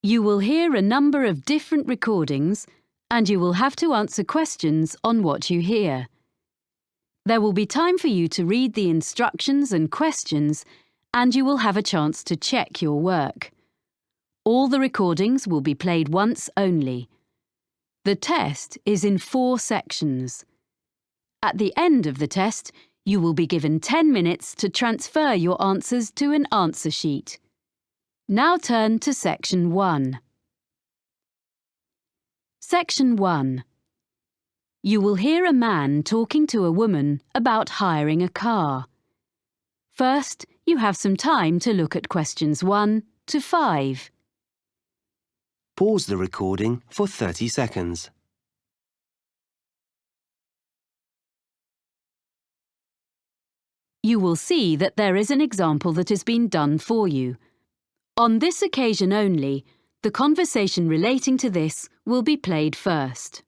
You will hear a number of different recordings and you will have to answer questions on what you hear. There will be time for you to read the instructions and questions and you will have a chance to check your work. All the recordings will be played once only. The test is in 4 sections. At the end of the test, you will be given 10 minutes to transfer your answers to an answer sheet. Now turn to Section 1. Section 1. You will hear a man talking to a woman about hiring a car. First, you have some time to look at questions 1 to 5. Pause the recording for 30 seconds. You will see that there is an example that has been done for you. On this occasion only, the conversation relating to this will be played first.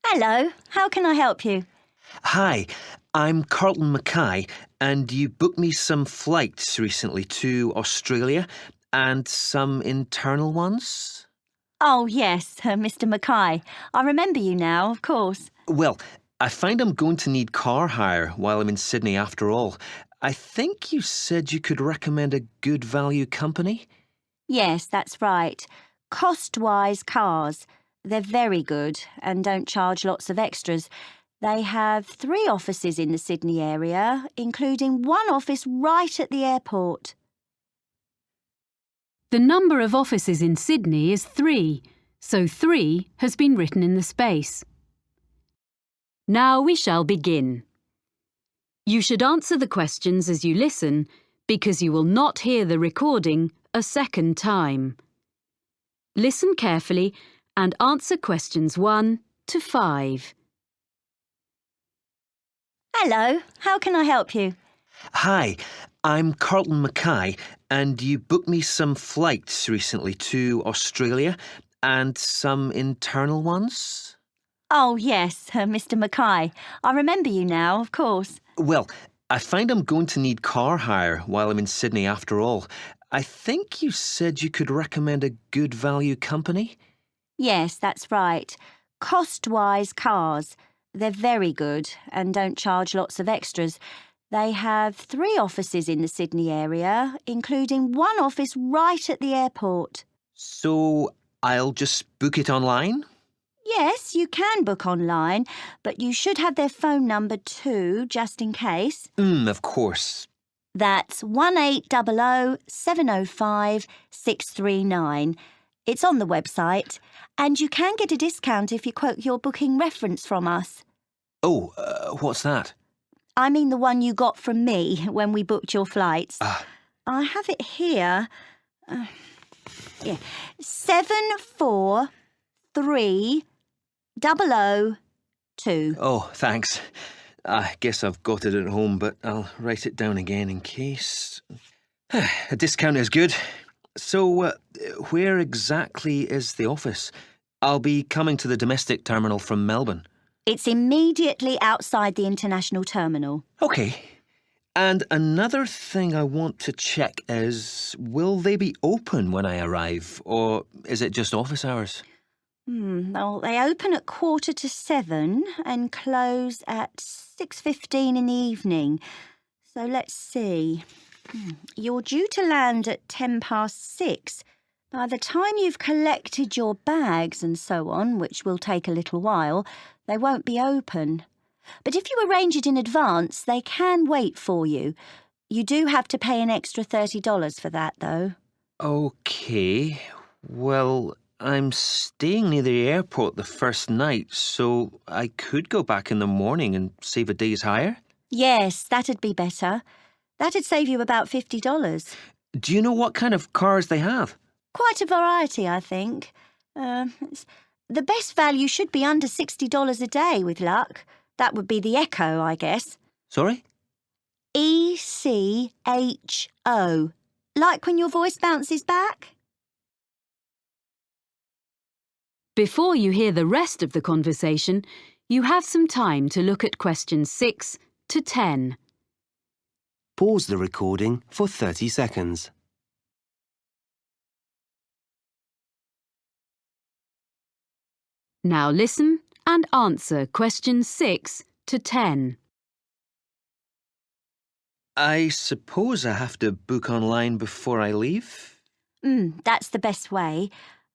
Hello, how can I help you? Hi, I'm Carlton Mackay, and you booked me some flights recently to Australia and some internal ones? Oh, yes, Mr. Mackay. I remember you now, of course. Well, I find I'm going to need car hire while I'm in Sydney after all. I think you said you could recommend a good value company? Yes, that's right. Cost-wise cars. They're very good and don't charge lots of extras. They have 3 offices in the Sydney area, including one office right at the airport. The number of offices in Sydney is 3, so 3 has been written in the space. Now we shall begin. You should answer the questions as you listen because you will not hear the recording a second time. Listen carefully and answer questions 1 to 5. Hello, how can I help you? Hi, I'm Carlton Mackay, and you booked me some flights recently to Australia and some internal ones? Oh, yes, Mr. Mackay. I remember you now, of course. Well, I find I'm going to need car hire while I'm in Sydney after all. I think you said you could recommend a good value company? Yes, that's right. Cost-wise cars. They're very good and don't charge lots of extras. They have 3 offices in the Sydney area, including one office right at the airport. So I'll just book it online? Yes, you can book online, but you should have their phone number too, just in case. Of course. That's 1800 705 639. It's on the website, and you can get a discount if you quote your booking reference from us. Oh, what's that? I mean the one you got from me when we booked your flights. I have it here. 743002. Oh, thanks. I guess I've got it at home, but I'll write it down again in case. A discount is good. So, where exactly is the office? I'll be coming to the domestic terminal from Melbourne. It's immediately outside the international terminal. OK. And another thing I want to check is, will they be open when I arrive, or is it just office hours? Well, they open at 7:15 and close at 6:15 in the evening. So let's see. You're due to land at 6:10. By the time you've collected your bags and so on, which will take a little while, they won't be open. But if you arrange it in advance, they can wait for you. You do have to pay an extra $30 for that, though. OK. Well, I'm staying near the airport the first night, so I could go back in the morning and save a day's hire? Yes, that'd be better. That'd save you about $50. Do you know what kind of cars they have? Quite a variety, I think. The best value should be under $60 a day with luck. That would be the Echo, I guess. Sorry? ECHO. Like when your voice bounces back? Before you hear the rest of the conversation, you have some time to look at questions 6 to 10. Pause the recording for 30 seconds. Now listen and answer questions 6 to 10. I suppose I have to book online before I leave? That's the best way.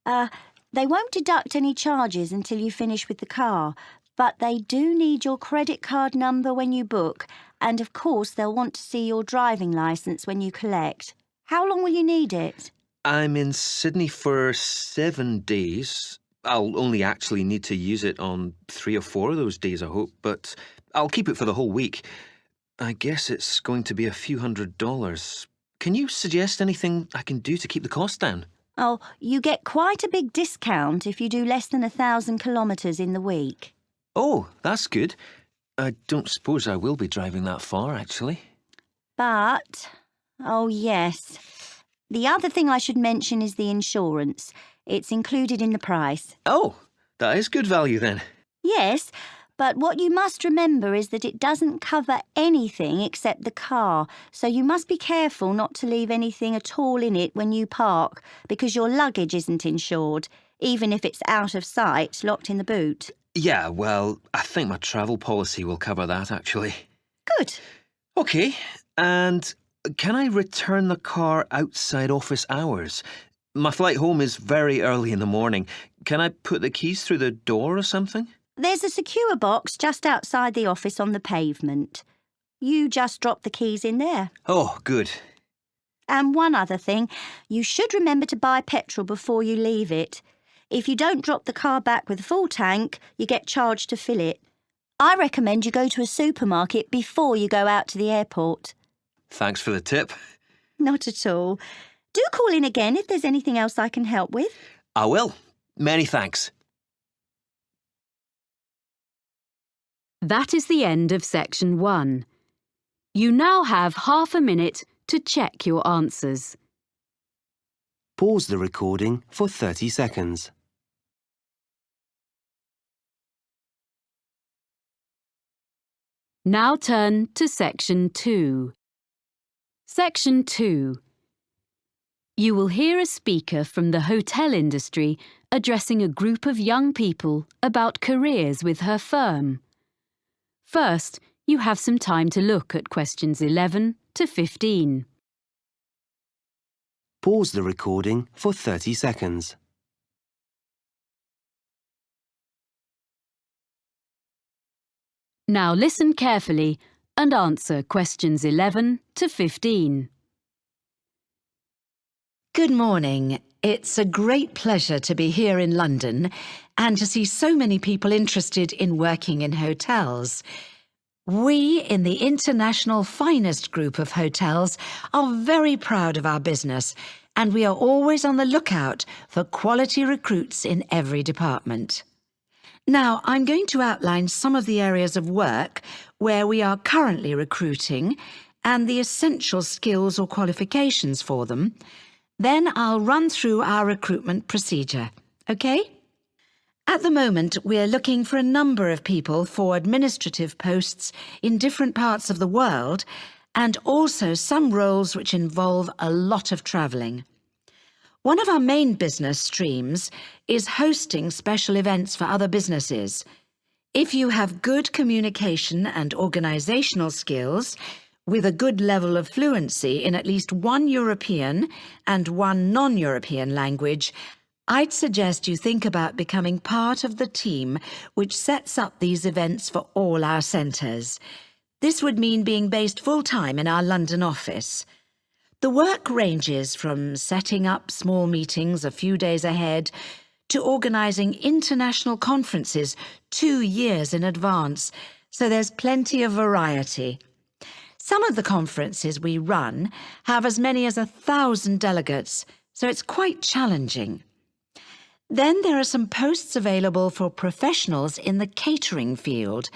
They won't deduct any charges until you finish with the car, but they do need your credit card number when you book, and of course they'll want to see your driving licence when you collect. How long will you need it? I'm in Sydney for 7 days. I'll only actually need to use it on 3 or 4 of those days, I hope, but I'll keep it for the whole week. I guess it's going to be a few $100s. Can you suggest anything I can do to keep the cost down? Oh, you get quite a big discount if you do less than 1,000 kilometres in the week. Oh, that's good. I don't suppose I will be driving that far, actually. But, oh yes, the other thing I should mention is the insurance. It's included in the price. Oh, that is good value then. Yes, but what you must remember is that it doesn't cover anything except the car, so you must be careful not to leave anything at all in it when you park, because your luggage isn't insured, even if it's out of sight, locked in the boot. Yeah, well, I think my travel policy will cover that, actually. Good. OK, and can I return the car outside office hours? My flight home is very early in the morning. Can I put the keys through the door or something? There's a secure box just outside the office on the pavement. You just drop the keys in there. Oh, good. And one other thing, you should remember to buy petrol before you leave it. If you don't drop the car back with a full tank, you get charged to fill it. I recommend you go to a supermarket before you go out to the airport. Thanks for the tip. Not at all. Do call in again if there's anything else I can help with. I will. Many thanks. That is the end of section 1. You now have half a minute to check your answers. Pause the recording for 30 seconds. Now turn to section 2. Section 2. You will hear a speaker from the hotel industry addressing a group of young people about careers with her firm. First, you have some time to look at questions 11 to 15. Pause the recording for 30 seconds. Now listen carefully and answer questions 11 to 15. Good morning. It's a great pleasure to be here in London and to see so many people interested in working in hotels. We, in the International Finest Group of Hotels, are very proud of our business, and we are always on the lookout for quality recruits in every department. Now, I'm going to outline some of the areas of work where we are currently recruiting and the essential skills or qualifications for them. Then I'll run through our recruitment procedure, OK? At the moment, we're looking for a number of people for administrative posts in different parts of the world and also some roles which involve a lot of travelling. One of our main business streams is hosting special events for other businesses. If you have good communication and organisational skills, with a good level of fluency in at least one European and one non-European language, I'd suggest you think about becoming part of the team which sets up these events for all our centres. This would mean being based full-time in our London office. The work ranges from setting up small meetings a few days ahead to organising international conferences 2 years in advance, so there's plenty of variety. Some of the conferences we run have as many as 1,000 delegates, so it's quite challenging. Then there are some posts available for professionals in the catering field.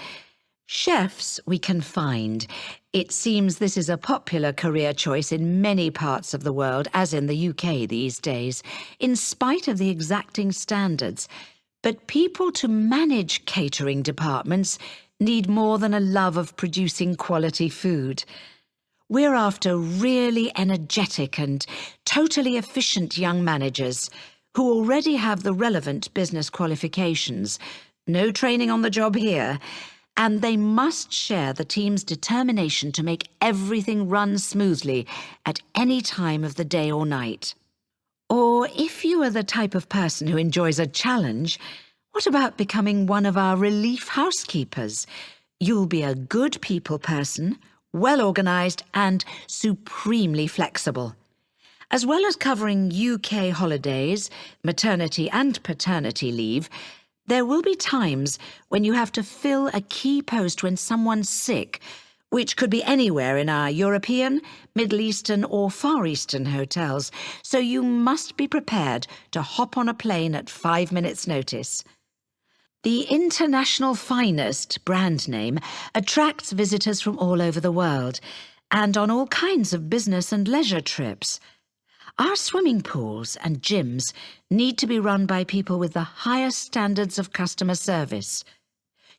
Chefs we can find. It seems this is a popular career choice in many parts of the world, as in the UK these days, in spite of the exacting standards. But people to manage catering departments need more than a love of producing quality food. We're after really energetic and totally efficient young managers who already have the relevant business qualifications. No training on the job here. And they must share the team's determination to make everything run smoothly at any time of the day or night. Or if you are the type of person who enjoys a challenge, what about becoming one of our relief housekeepers? You'll be a good people person, well-organised and supremely flexible. As well as covering UK holidays, maternity and paternity leave, there will be times when you have to fill a key post when someone's sick, which could be anywhere in our European, Middle Eastern or Far Eastern hotels, so you must be prepared to hop on a plane at 5 minutes' notice. The International Finest brand name attracts visitors from all over the world and on all kinds of business and leisure trips. Our swimming pools and gyms need to be run by people with the highest standards of customer service.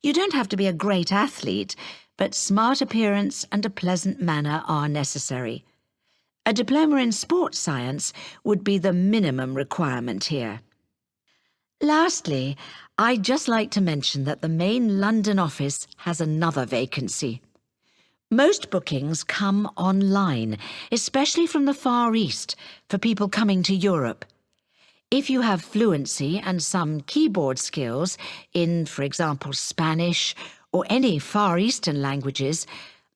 You don't have to be a great athlete, but smart appearance and a pleasant manner are necessary. A diploma in sports science would be the minimum requirement here. Lastly, I'd just like to mention that the main London office has another vacancy. Most bookings come online, especially from the Far East, for people coming to Europe. If you have fluency and some keyboard skills in, for example, Spanish or any Far Eastern languages,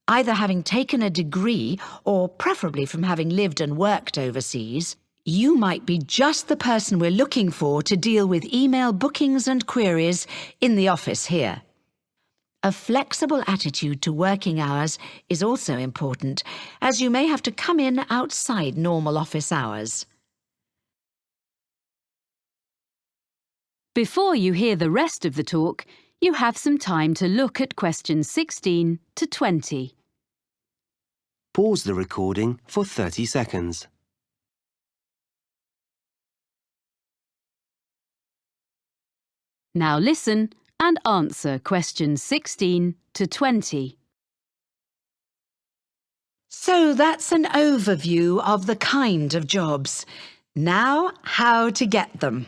either having taken a degree or preferably from having lived and worked overseas, you might be just the person we're looking for to deal with email bookings and queries in the office here. A flexible attitude to working hours is also important, as you may have to come in outside normal office hours. Before you hear the rest of the talk, you have some time to look at questions 16 to 20. Pause the recording for 30 seconds. Now listen and answer questions 16 to 20. So that's an overview of the kind of jobs. Now, how to get them.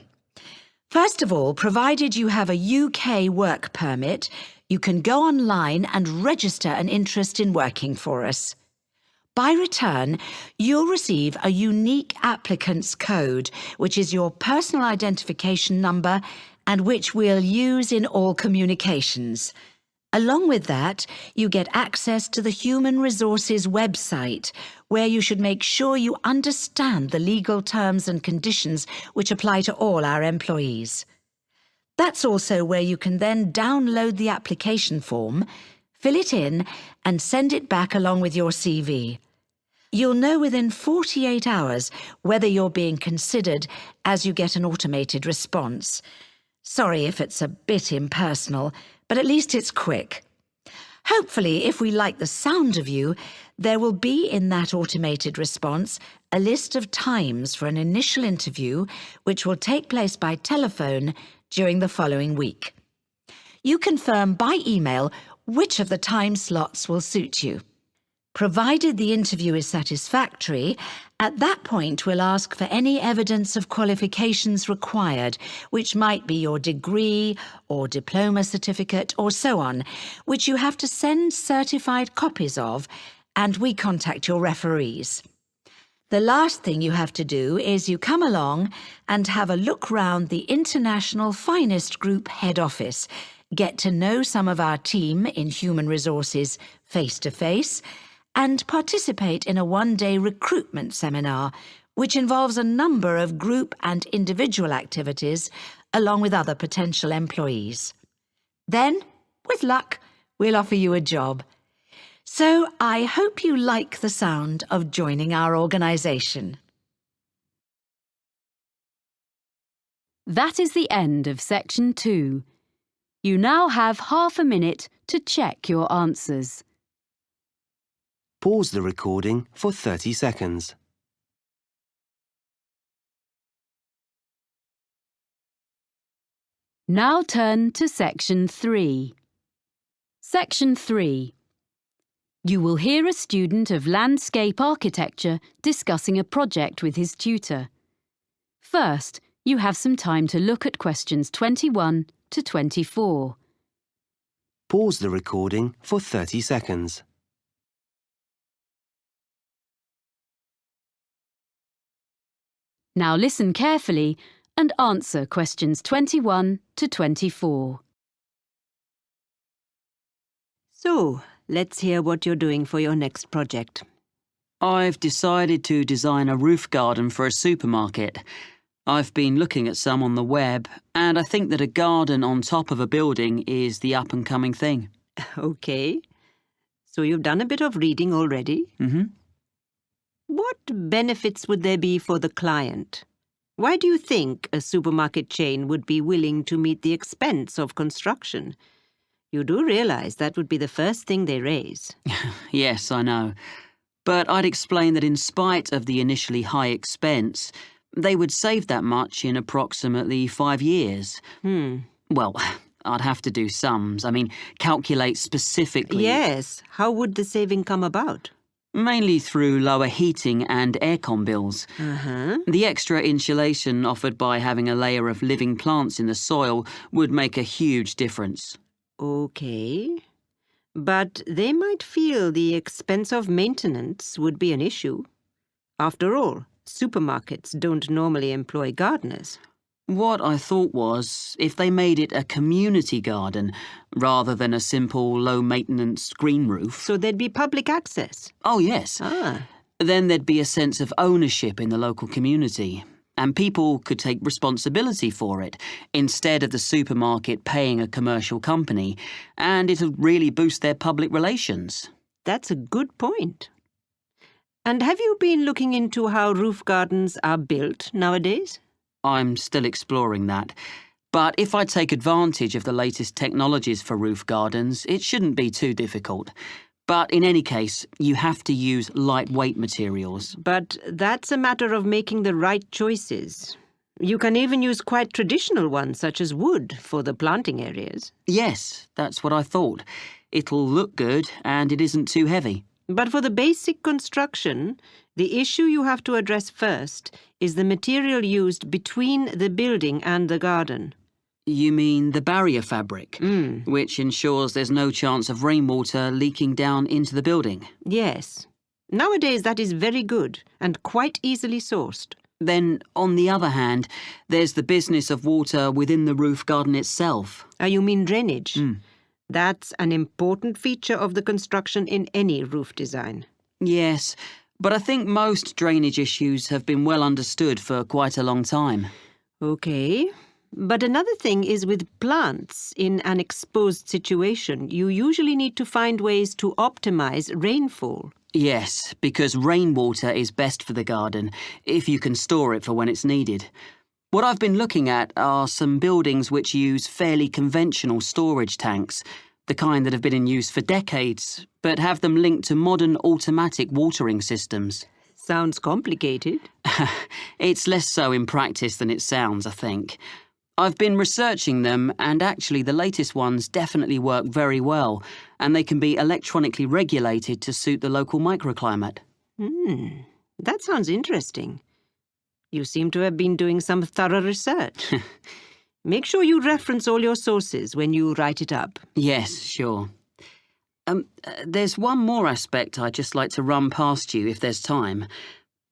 First of all, provided you have a UK work permit, you can go online and register an interest in working for us. By return, you'll receive a unique applicant's code, which is your personal identification number and which we'll use in all communications. Along with that, you get access to the Human Resources website, where you should make sure you understand the legal terms and conditions which apply to all our employees. That's also where you can then download the application form, fill it in, and send it back along with your CV. You'll know within 48 hours whether you're being considered as you get an automated response. Sorry if it's a bit impersonal, but at least it's quick. Hopefully, if we like the sound of you, there will be in that automated response a list of times for an initial interview which will take place by telephone during the following week. You confirm by email which of the time slots will suit you. Provided the interview is satisfactory, at that point we'll ask for any evidence of qualifications required, which might be your degree or diploma certificate or so on, which you have to send certified copies of, and we contact your referees. The last thing you have to do is you come along and have a look round the International Finest Group head office, get to know some of our team in human resources face-to-face, and participate in a one-day recruitment seminar, which involves a number of group and individual activities, along with other potential employees. Then, with luck, we'll offer you a job. So I hope you like the sound of joining our organisation. That is the end of section 2. You now have half a minute to check your answers. Pause the recording for 30 seconds. Now turn to section 3. Section 3. You will hear a student of landscape architecture discussing a project with his tutor. First, You have some time to look at questions 21 to 24. Pause the recording for 30 seconds. Now listen carefully and answer questions 21 to 24. So, let's hear what you're doing for your next project. I've decided to design a roof garden for a supermarket. I've been looking at some on the web, and I think that a garden on top of a building is the up-and-coming thing. Okay. So you've done a bit of reading already. Mm-hmm. What benefits would there be for the client? Why do you think a supermarket chain would be willing to meet the expense of construction? You do realize that would be the first thing they raise. Yes, I know. But I'd explain that in spite of the initially high expense, they would save that much in approximately 5 years. Well, I'd have to do sums. I mean, calculate specifically. Yes. How would the saving come about? Mainly through lower heating and aircon bills. The extra insulation offered by having a layer of living plants in the soil would make a huge difference. Okay. But they might feel the expense of maintenance would be an issue. After all, supermarkets don't normally employ gardeners. What I thought was, if they made it a community garden rather than a simple low-maintenance green roof. So there'd be public access. Oh, yes. Then there'd be a sense of ownership in the local community, and people could take responsibility for it instead of the supermarket paying a commercial company, and it'd really boost their public relations. That's a good point. And have you been looking into how roof gardens are built nowadays? I'm still exploring that. But if I take advantage of the latest technologies for roof gardens, it shouldn't be too difficult. But in any case, you have to use lightweight materials. But that's a matter of making the right choices. You can even use quite traditional ones, such as wood, for the planting areas. Yes, that's what I thought. It'll look good and it isn't too heavy. But for the basic construction, the issue you have to address first is the material used between the building and the garden. You mean the barrier fabric, which ensures there's no chance of rainwater leaking down into the building? Yes. Nowadays that is very good and quite easily sourced. Then, on the other hand, there's the business of water within the roof garden itself. You mean drainage? That's an important feature of the construction in any roof design. Yes, but I think most drainage issues have been well understood for quite a long time. Okay. But another thing is with plants in an exposed situation, you usually need to find ways to optimize rainfall. Yes, because rainwater is best for the garden, if you can store it for when it's needed. What I've been looking at are some buildings which use fairly conventional storage tanks, the kind that have been in use for decades, but have them linked to modern automatic watering systems. Sounds complicated. It's less so in practice than it sounds, I think. I've been researching them, and actually the latest ones definitely work very well, and they can be electronically regulated to suit the local microclimate. That sounds interesting. You seem to have been doing some thorough research. Make sure you reference all your sources when you write it up. Yes, sure. There's one more aspect I'd just like to run past you if there's time.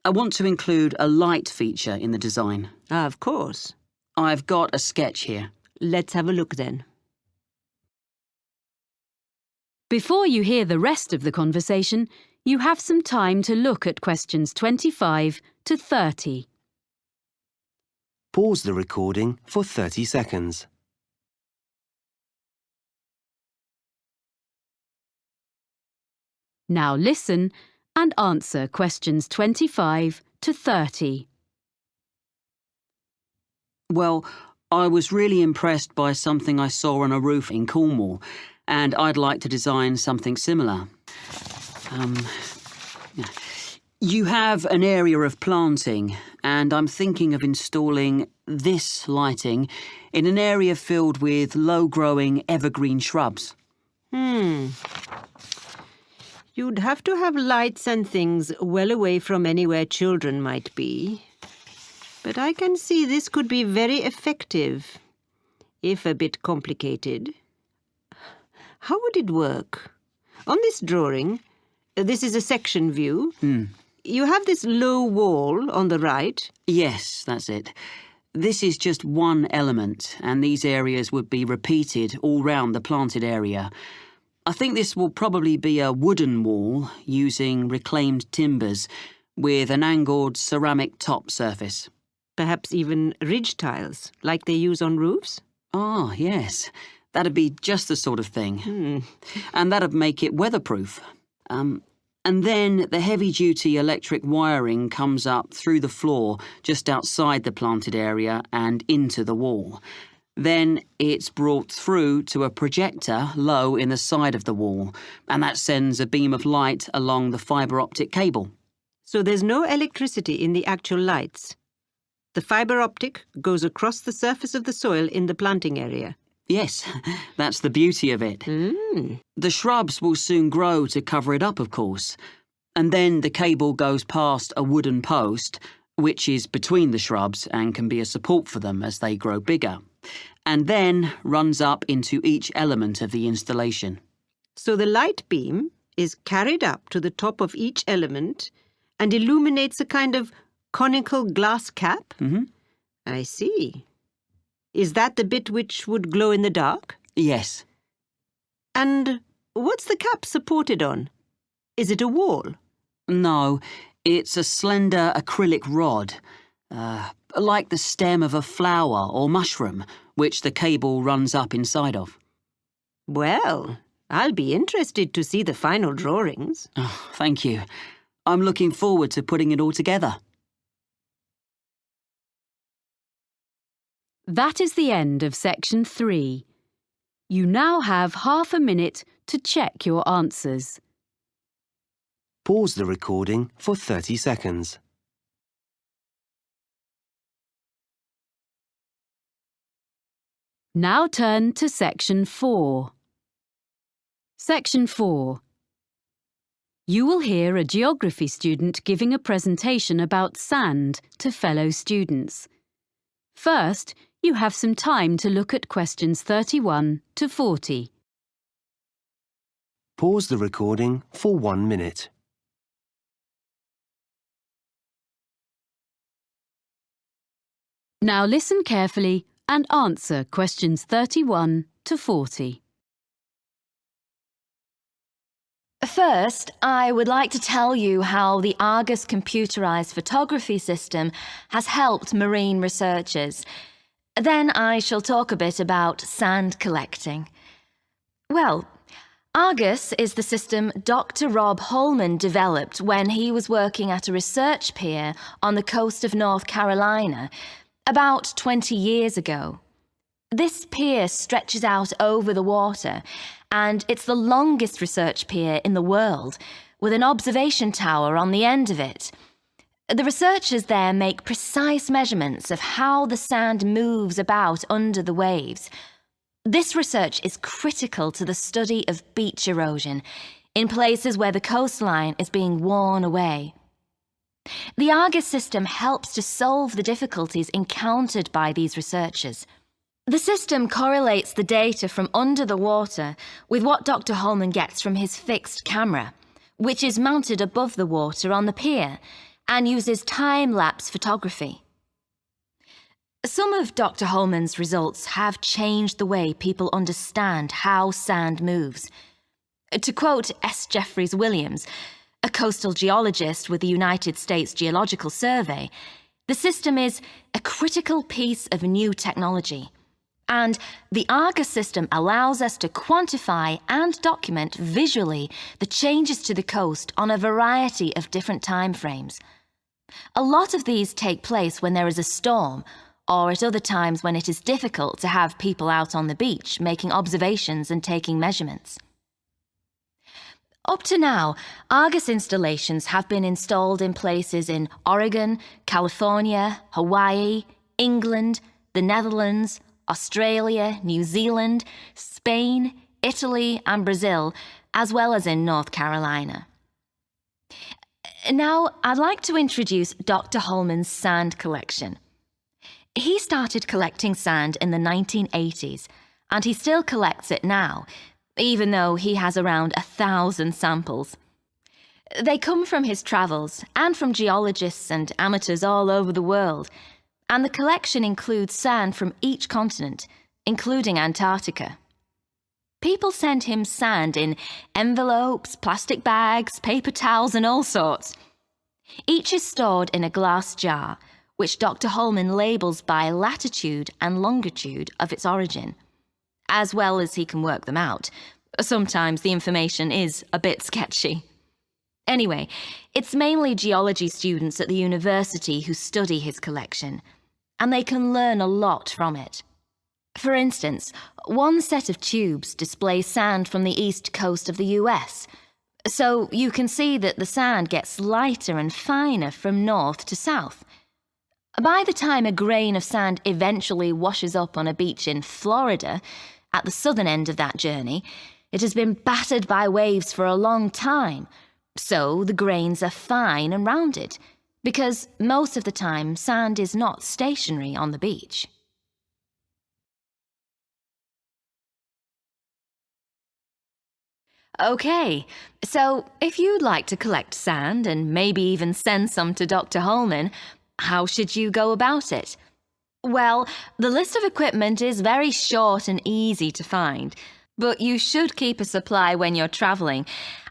I want to include a light feature in the design. Of course. I've got a sketch here. Let's have a look then. Before you hear the rest of the conversation, you have some time to look at questions 25 to 30. Pause the recording for 30 seconds. Now listen and answer questions 25 to 30. Well, I was really impressed by something I saw on a roof in Cornwall, and I'd like to design something similar. You have an area of planting, and I'm thinking of installing this lighting in an area filled with low-growing evergreen shrubs. You'd have to have lights and things well away from anywhere children might be. But I can see this could be very effective, if a bit complicated. How would it work? On this drawing, this is a section view. You have this low wall on the right. Yes, that's it. This is just one element, and these areas would be repeated all round the planted area. I think this will probably be a wooden wall using reclaimed timbers with an angled ceramic top surface. Perhaps even ridge tiles, like they use on roofs? Ah, yes. That'd be just the sort of thing. And that'd make it weatherproof. And then the heavy-duty electric wiring comes up through the floor just outside the planted area and into the wall. Then it's brought through to a projector low in the side of the wall, and that sends a beam of light along the fibre optic cable. So there's no electricity in the actual lights. The fibre optic goes across the surface of the soil in the planting area. Yes, that's the beauty of it. The shrubs will soon grow to cover it up, of course. And then the cable goes past a wooden post, which is between the shrubs and can be a support for them as they grow bigger, and then runs up into each element of the installation. So the light beam is carried up to the top of each element and illuminates a kind of conical glass cap? I see. Is that the bit which would glow in the dark? Yes. And what's the cap supported on? Is it a wall? No, it's a slender acrylic rod, like the stem of a flower or mushroom, which the cable runs up inside of. Well, I'll be interested to see the final drawings. Oh, thank you. I'm looking forward to putting it all together. That is the end of section 3. You now have half a minute to check your answers. Pause the recording for 30 seconds. Now turn to section 4. Section 4. You will hear a geography student giving a presentation about sand to fellow students. First, you have some time to look at questions 31 to 40. Pause the recording for 1 minute. Now listen carefully and answer questions 31 to 40. First, I would like to tell you how the Argus computerized photography system has helped marine researchers. Then I shall talk a bit about sand collecting. Well, Argus is the system Dr. Rob Holman developed when he was working at a research pier on the coast of North Carolina about 20 years ago. This pier stretches out over the water, and it's the longest research pier in the world, with an observation tower on the end of it. The researchers there make precise measurements of how the sand moves about under the waves. This research is critical to the study of beach erosion in places where the coastline is being worn away. The Argus system helps to solve the difficulties encountered by these researchers. The system correlates the data from under the water with what Dr. Holman gets from his fixed camera, which is mounted above the water on the pier and uses time-lapse photography. Some of Dr. Holman's results have changed the way people understand how sand moves. To quote S. Jeffreys Williams, a coastal geologist with the United States Geological Survey, the system is a critical piece of new technology, and the Argus system allows us to quantify and document visually the changes to the coast on a variety of different time frames. A lot of these take place when there is a storm, or at other times when it is difficult to have people out on the beach making observations and taking measurements. Up to now, Argus installations have been installed in places in Oregon, California, Hawaii, England, the Netherlands, Australia, New Zealand, Spain, Italy and Brazil, as well as in North Carolina. Now, I'd like to introduce Dr. Holman's sand collection. He started collecting sand in the 1980s, and he still collects it now, even though he has around 1,000 samples. They come from his travels and from geologists and amateurs all over the world, and the collection includes sand from each continent, including Antarctica. People send him sand in envelopes, plastic bags, paper towels, and all sorts. Each is stored in a glass jar, which Dr. Holman labels by latitude and longitude of its origin, as well as he can work them out. Sometimes the information is a bit sketchy. Anyway, it's mainly geology students at the university who study his collection, and they can learn a lot from it. For instance, one set of tubes displays sand from the east coast of the US, so you can see that the sand gets lighter and finer from north to south. By the time a grain of sand eventually washes up on a beach in Florida, at the southern end of that journey, it has been battered by waves for a long time, so the grains are fine and rounded, because most of the time sand is not stationary on the beach. Okay, so if you'd like to collect sand and maybe even send some to Dr. Holman, how should you go about it? Well, the list of equipment is very short and easy to find, but you should keep a supply when you're travelling,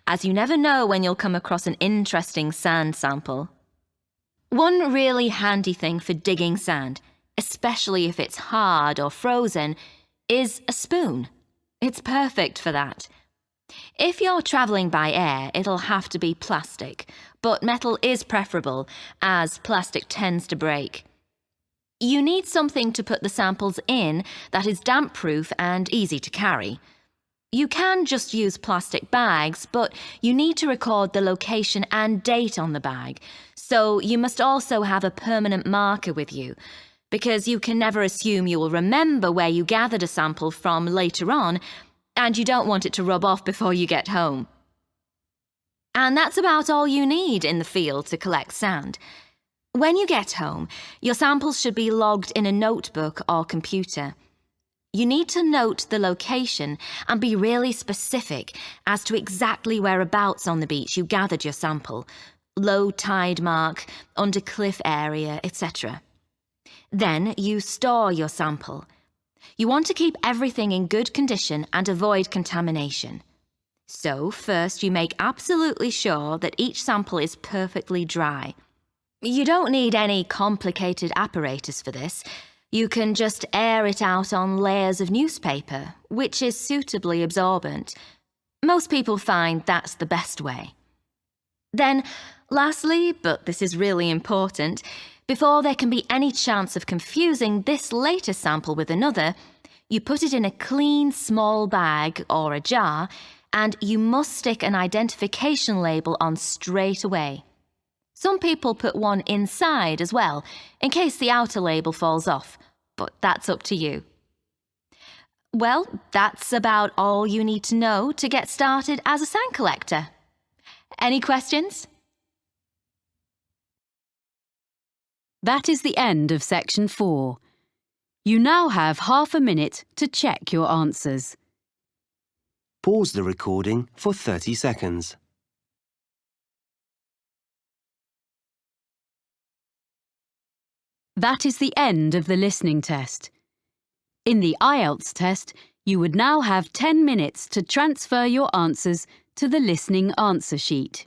as you never know when you'll come across an interesting sand sample. One really handy thing for digging sand, especially if it's hard or frozen, is a spoon. It's perfect for that. If you're travelling by air, it'll have to be plastic, but metal is preferable, as plastic tends to break. You need something to put the samples in that is damp-proof and easy to carry. You can just use plastic bags, but you need to record the location and date on the bag, so you must also have a permanent marker with you, because you can never assume you will remember where you gathered a sample from later on, and you don't want it to rub off before you get home. And that's about all you need in the field to collect sand. When you get home, your samples should be logged in a notebook or computer. You need to note the location and be really specific as to exactly whereabouts on the beach you gathered your sample, low tide mark, under cliff area, etc. Then you store your sample. You want to keep everything in good condition and avoid contamination. So first you make absolutely sure that each sample is perfectly dry. You don't need any complicated apparatus for this. You can just air it out on layers of newspaper, which is suitably absorbent. Most people find that's the best way. Then, lastly, but this is really important, before there can be any chance of confusing this later sample with another, you put it in a clean small bag or a jar, and you must stick an identification label on straight away. Some people put one inside as well, in case the outer label falls off, but that's up to you. Well, that's about all you need to know to get started as a sand collector. Any questions? That is the end of section 4. You now have half a minute to check your answers. Pause the recording for 30 seconds. That is the end of the listening test. In the Ielts test, you would now have 10 minutes to transfer your answers to the listening answer sheet.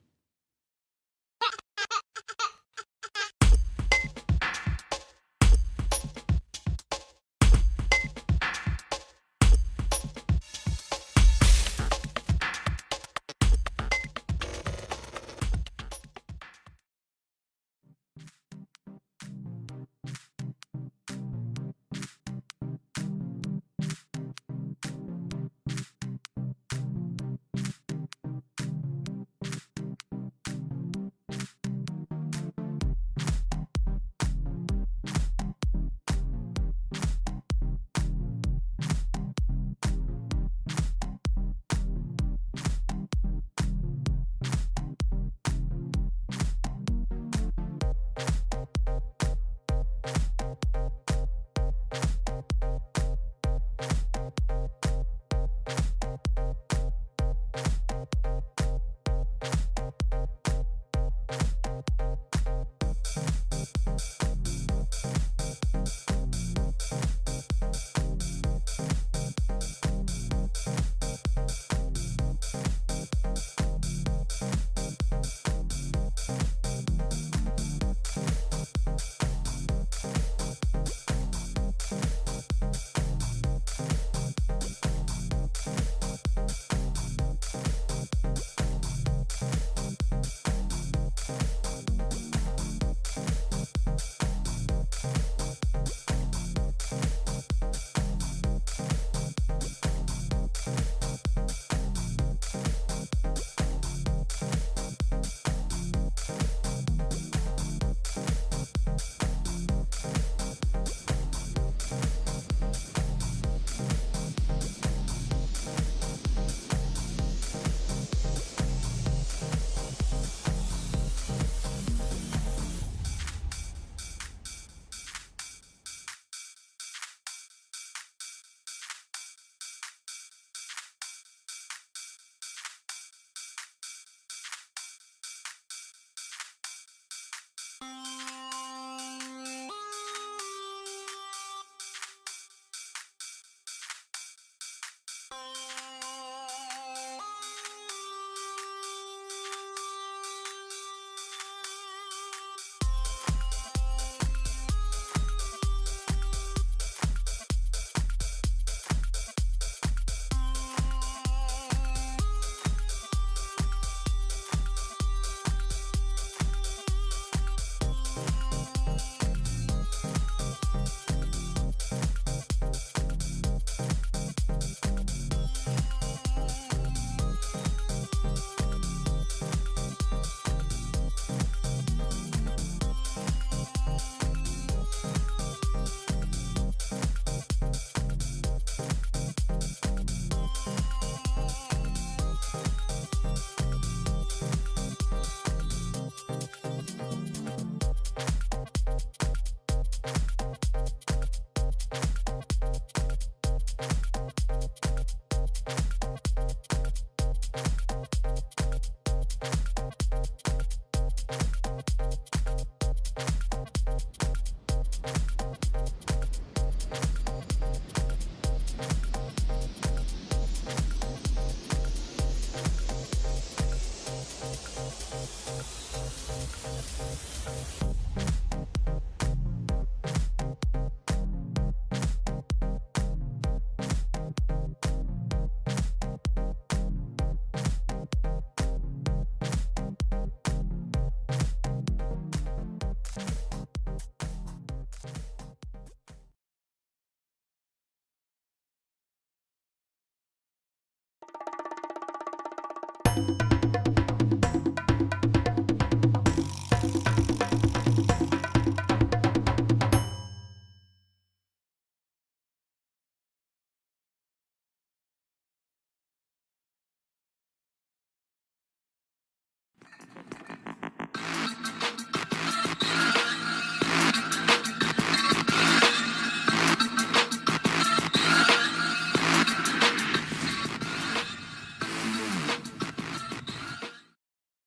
Bye.